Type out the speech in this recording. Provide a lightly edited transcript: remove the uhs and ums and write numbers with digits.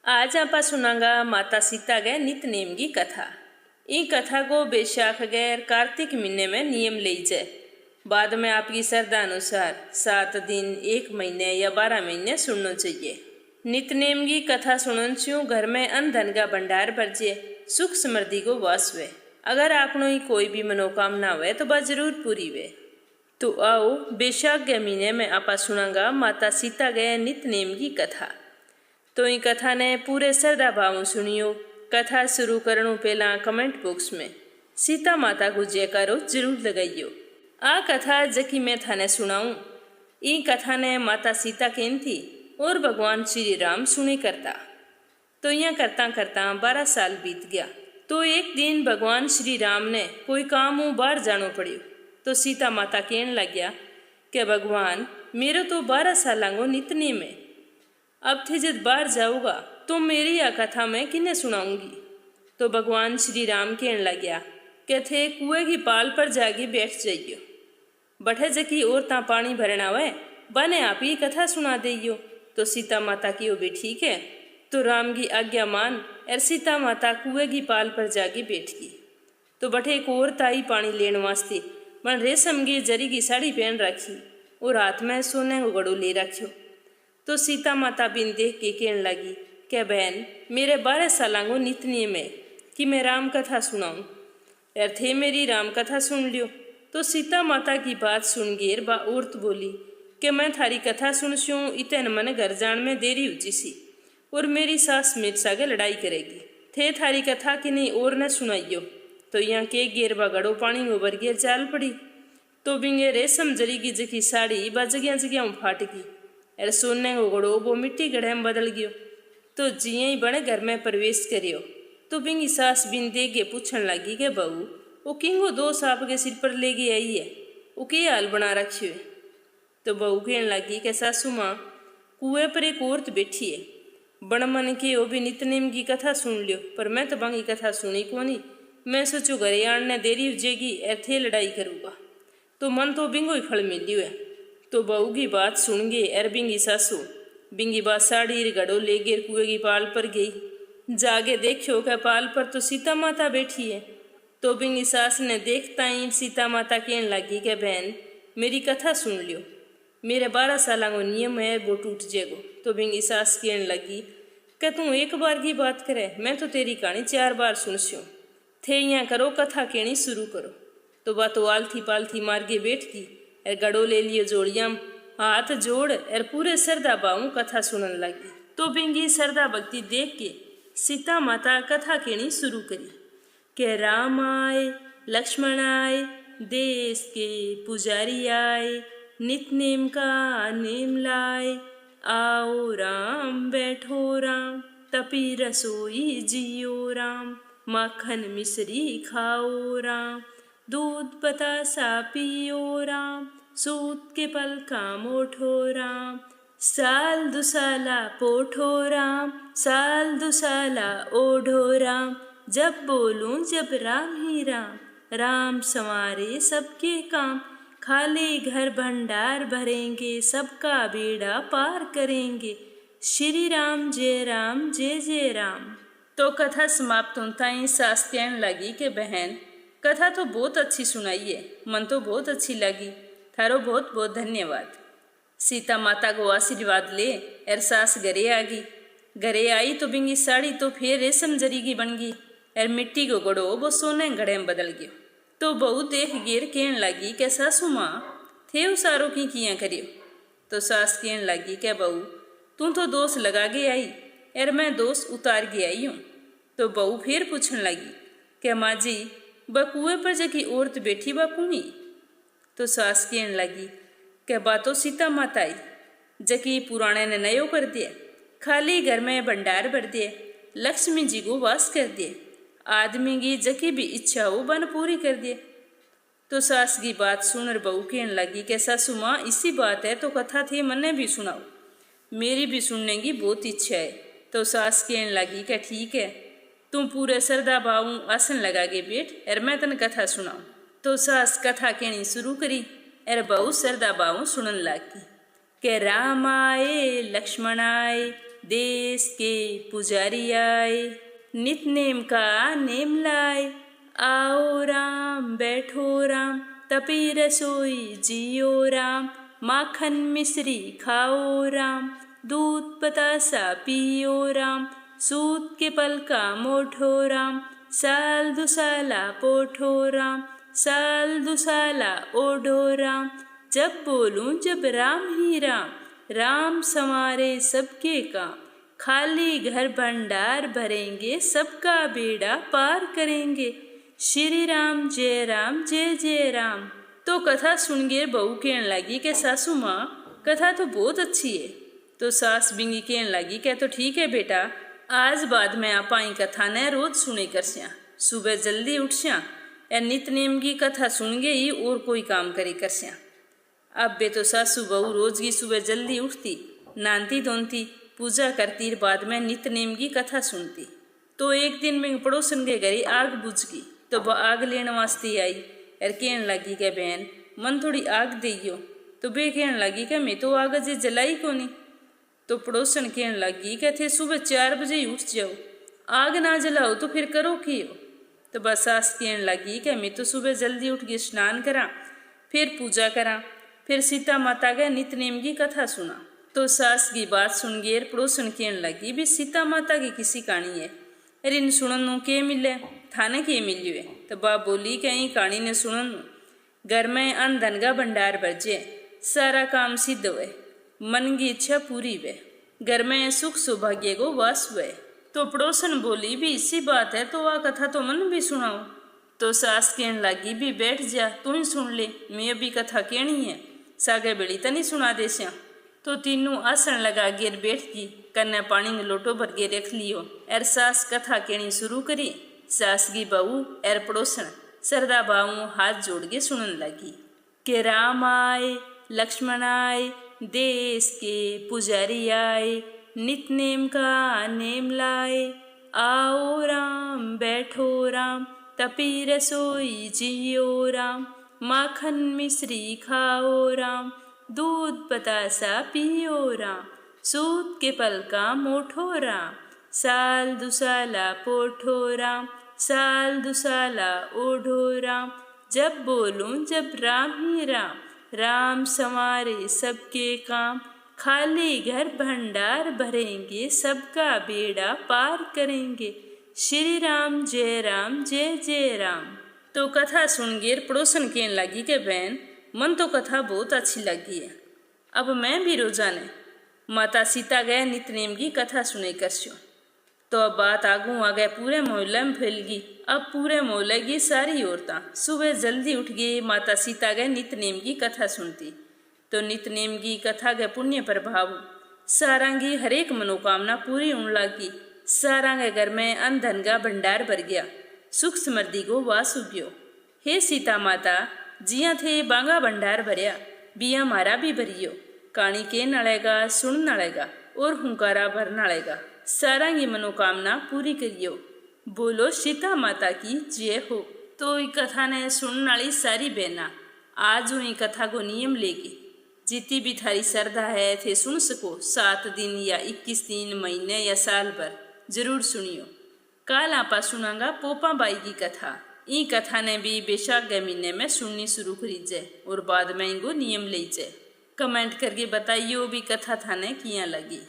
आज आपा सुनांगा माता सीता गए नितनेम की कथा। ई कथा को बैशाख गैर कार्तिक महीने में नियम ले जाए। बाद में आपकी श्रद्धा अनुसार 7 दिन, 1 महीने या 12 महीने सुनना चाहिए। नितनेम की कथा सुनन छू घर में अन्न धन का भंडार भरजे, सुख समृद्धि को वास वे। अगर आपनो ही कोई भी मनोकामना हुए तो वह जरूर पूरी वे। तो आओ बैशाख के महीने में आपा सुनांगा माता सीता गए नितनेम की कथा। तो ई कथा ने पूरे श्रद्धा भाव सुनियो। कथा शुरू करने पहला कमेंट बॉक्स में सीता माता को जयकारो जरूर लगाइयो। आ कथा जकी मैं थाने सुनाऊं, ई कथा ने माता सीता केन थी और भगवान श्री राम सुनी करता। तो यहाँ करता करता 12 साल बीत गया। तो एक दिन भगवान श्री राम ने कोई काम बाहर जानो पड़ियो। तो सीता माता कहन लग गया कि भगवान मेरे तो 12 सालों नितनेम में, अब थे जब बाहर जाऊंगा तो मेरी यह कथा मैं किन्हें सुनाऊंगी। तो भगवान श्री राम कहने लग गया कि थे कुएं की पाल पर जाके बैठ जाइयो, बठे जकी और ता पानी भरना हुए बने आप ही कथा सुना देइयो। तो सीता माता की वो भी ठीक है। तो राम की आज्ञा मान और सीता माता कुएं की पाल पर जाके बैठ गई। तो बठे एक और ताई पानी लेने वास्ते मन रेशम की जरी की साड़ी पहन रखी और हाथ में सोने को गड़ो ले रखियो। तो सीता माता बिन देख के कहने लगी कि बहन मेरे 12 सालों नितनेम है कि मैं राम कथा सुनाऊं, यार थे मेरी राम कथा सुन लियो। तो सीता माता की बात सुन गेर बा औरत बोली कि मैं थारी कथा सुनसूँ इतने मन घर जान में देरी हुई सी और मेरी सास मेरे सागे लड़ाई करेगी, थे थारी कथा कि नहीं और न सुनाइयो। तो यहाँ के गेर बा गड़ो पानी में उबर गेर चाल पड़ी। तो बिंगे रेशम जरी की जकी साड़ी बा जगह जगह फाट गई अरे सोने को घड़ो वो मिट्टी गढ़े में बदल गयो। तो जिये ही बड़े घर में प्रवेश करियो। तो बिंगी सास बिन दे के पूछन लगी कि बहू वो किंगो 2 सांप के सिर पर ले गई आई है, वो के हाल बना रखी है। तो बहू कहने लगी कि सासू माँ कुएं पर एक औरत बैठी है, बण मन के वो भी नितनेम की कथा सुन लियो, पर मैं तो बांगी कथा सुनी कोनी। मैं सोचू घरे आने देरी हो जाएगी और थे लड़ाई करूँगा। तो मन तो बिंगो ही फल मिलियो है। तो बहू की बात सुन गए अर बिंगी सासू बिंगी बात साड़ी गड़ो ले गिर कुएं की पाल पर गई। जागे देखियो कि पाल पर तो सीता माता बैठी है। तो बिंगी सास ने देखता ही सीता माता कहने लगी कि बहन मेरी कथा सुन लियो, मेरे 12 सालों नियम है वो टूट जाएगो। तो बिंगी सास कहने लगी कि तू एक बार की बात करे, मैं तो तेरी कहानी 4 बार सुनस्यूँ, थे यहाँ करो कथा कहनी शुरू करो। तो वह तो आलथी पालथी मार के बैठ गई और गड़ो ले लियो जोड़ियाँ हाथ जोड़ और पूरे श्रद्धा भाव कथा सुनन लगी। तो बिंगी श्रद्धा भक्ति देख के सीता माता कथा कहनी शुरू करी कि राम आए लक्ष्मण आए देश के पुजारी आए, नितनेम का नेम लाए, आओ राम बैठो राम, तपी रसोई जियो राम, माखन मिश्री खाओ राम, दूध बतासा पियो राम, सूत के पल काम ओठो राम, साल दुसाला पोठो राम, साल दुसाला ओढ़ो राम, जब बोलूं जब राम ही राम, राम संवारे सबके काम, खाली घर भंडार भरेंगे, सबका बेड़ा पार करेंगे, श्री राम जय जय राम। तो कथा समाप्त होता ही सास कहने लगी कि बहन कथा तो बहुत अच्छी सुनाई है, मन तो बहुत अच्छी लगी, थारो बहुत बहुत धन्यवाद। सीता माता को आशीर्वाद ले और सास घरे आ गई। घरे आई तो बिंगी साड़ी तो फिर रेशम जरी की बन गई और मिट्टी को गड़ो वो सोने घड़े में बदल गयो। तो बहू देख गिर कहने लगी कि सासू माँ थे उसारों की किया करियो। तो सास कहने लगी कि बहू तू तो दोष लगा के आई और मैं दोष उतार के आई हूँ। तो बहू फिर पूछने लगी कि माँ जी ब कुएं पर जकी औरत बैठी बा कुणी। तो सास कहने लगी कि बातो सीता माता आई, जकी पुराने ने नयो कर दिए, खाली घर में भंडार भर दिए, लक्ष्मी जी को वास कर दिए, आदमी की जकी भी इच्छा हो बन पूरी कर दिए। तो सास की बात सुनकर बहू कहने लगी कि सासू माँ इसी बात है तो कथा थी मन्ने भी सुनाओ, मेरी भी सुनने की बहुत इच्छा है। तो सास कहने लगी कि ठीक है तुम पूरे श्रद्धा भाव आसन लगा के बैठ और मैं तन कथा सुनाऊं। तो सास कथा कहनी शुरू करी और बहू श्रद्धा भाव सुनन लगी कि राम आए लक्ष्मण आए देश के पुजारी आए, नित नेम का नेम लाए। आओ राम बैठो राम, तपी रसोई जियो राम। माखन मिश्री खाओ राम, दूध बतासा पियो राम। सूत के पल का मोठो राम, साल दुसाला पोठो राम। साल दुसाला ओढ़ो राम, जब बोलूं जब राम ही राम। राम संवारे सबके काम, खाली घर भंडार भरेंगे। सबका बेड़ा पार करेंगे। श्री राम जय जय राम। तो कथा सुनगे बहू कहने लगी कि सासू माँ कथा तो बहुत अच्छी है। तो सास बिंगी कहने लगी कि तो ठीक है बेटा, आज बाद में आप आई कथा ने रोज सुने करस्या। सुबह जल्दी उठस्या या नितनेम की कथा सुन गई और कोई काम करे करस्या। अब बे तो सासू बहू रोज की सुबह जल्दी उठती, नहाती धोती, पूजा करती, बाद में नितनेम की कथा सुनती। तो एक दिन में पड़ोसन के घर आग बुझ गई। तो वह आग लेने वास्ते आई और कहने लगी कि बहन मन थोड़ी आग दियो। तो बे कहने लगी कि मैं तो आग अजे जलाई को नहीं। तो पड़ोसन कहने लगी कि थे सुबह 4 बजे ही उठ जाओ, आग ना जलाओ तो फिर करो क्यों। तो बस सास कहने लगी कि मैं तो सुबह जल्दी उठ के स्नान करा, फिर पूजा करा, फिर सीता माता के नितनेम की कथा सुना। तो सास की बात सुन गए पड़ोसन कहने लगी भी सीता माता की किसी कहानी है, अरे इन सुनन के मिले थाने के मिलियो है। तो बाप बोली कि यही कहानी ने सुनन घर में अन्न धन का भंडार बरजे, सारा काम सिद्ध हुए, मन की इच्छा पूरी हुए, घर में सुख सौभाग्य को वास हुए। तो पड़ोसन बोली भी इसी बात है तो वह कथा तो मन भी सुनाओ। तो सास कहने लगी भी बैठ जा, तू ही सुन ले, मैं अभी कथा कहनी है, सागे बेड़ी तनी सुना दे श्या। तो तीनों आसन लगा गिर बैठ गई, कन्ने पानी ने लोटो भर के रख लियो और सास कथा कहनी शुरू करी। सास की बहू और पड़ोसन सरदा बाऊ हाथ जोड़ के सुनने लगी कि राम आए लक्ष्मण आए, देश के पुजारी आए, नितनेम का नेम लाए। आओ राम बैठो राम, तपी रसोई जियो राम। माखन मिश्री खाओ राम, दूध बतासा पियो राम। सूत के पल का मोठो राम, साल दुसाला पोठो राम। साल दुसाला ओढ़ो राम, जब बोलूं जब राम ही राम। राम संवारे सबके काम, खाली घर भंडार भरेंगे। सबका बेड़ा पार करेंगे। श्री राम जय जय राम। तो कथा सुन गिर पड़ोसन कहने लगी कि बहन मन तो कथा बहुत अच्छी लगी है, अब मैं भी रोजाने माता सीता गए नितनेम की कथा सुने करस्यो। तो अब बात आगे पूरे मोहल्ले में फैल गई। अब पूरे मोहल्ले की सारी औरतां सुबह जल्दी उठ गई, माता सीता गए नितनेम की कथा सुनती। तो नितनेम की कथा के पुण्य प्रभाव सारा की हरेक मनोकामना पूरी होने लगी। सारा के घर में अन्न धन का भंडार भर गया, सुख समृद्धि को वास उग्यो। हे सीता माता जिया थे बांगा भंडार भरिया, बिया मारा भी भरियो। कहानी के नड़ेगा सुन नड़ेगा और हुंकारा भर नड़ेगा, सारा की मनोकामना पूरी करियो। बोलो सीता माता की जय हो। तो ये कथा ने सुनने वाली सारी बहना आज ये कथा को नियम लेगी। जितनी भी थारी श्रद्धा है थे सुन सको, 7 दिन या 21 दिन, महीने या साल भर जरूर सुनियो। काल आपा सुनांगा पोपा बाई की कथा। ई कथा ने भी बैसाख के महीने में सुननी शुरू करी जाए और बाद में इनको नियम ले जाए। कमेंट करके बताइयो भी कथा थाने किया लगी।